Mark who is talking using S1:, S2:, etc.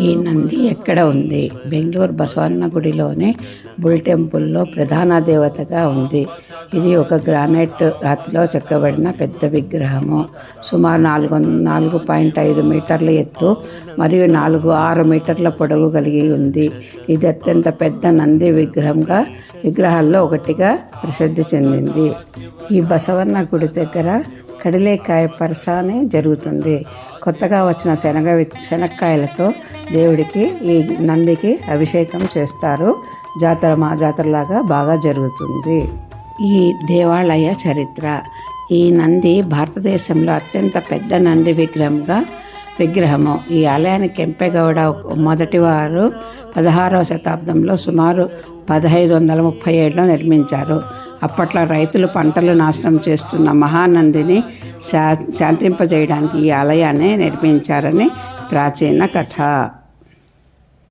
S1: ఈ నంది ఎక్కడ ఉంది? బెంగళూరు బసవన్న గుడిలోని బుల్ టెంపుల్లో ప్రధాన దేవతగా ఉంది. ఇది ఒక గ్రానైట్ రాతిలో చెక్కబడిన పెద్ద విగ్రహము. సుమారు 4.5 మీటర్ల ఎత్తు మరియు 6 మీటర్ల పొడవు కలిగి ఉంది. ఇది అత్యంత పెద్ద నంది విగ్రహాల్లో ఒకటిగా ప్రసిద్ధి చెందింది. ఈ బసవన్న గుడి దగ్గర కడిలేకాయ పరసాని జరుగుతుంది. కొత్తగా వచ్చిన శనక్కాయలతో దేవుడికి ఈ నందికి అభిషేకం చేస్తారు. జాతరలాగా బాగా జరుగుతుంది. ఈ దేవాలయ చరిత్ర. ఈ నంది భారతదేశంలో అత్యంత పెద్ద నంది విగ్రహము. ఈ ఆలయాన్ని కెంపెగౌడ మొదటివారు 16వ శతాబ్దంలో సుమారు 1537లో నిర్మించారు. అప్పట్లో రైతులు పంటలు నాశనం చేస్తున్న మహానందిని శాంతింపజేయడానికి ఈ ఆలయాన్ని నిర్మించారని ప్రాచీన కథ.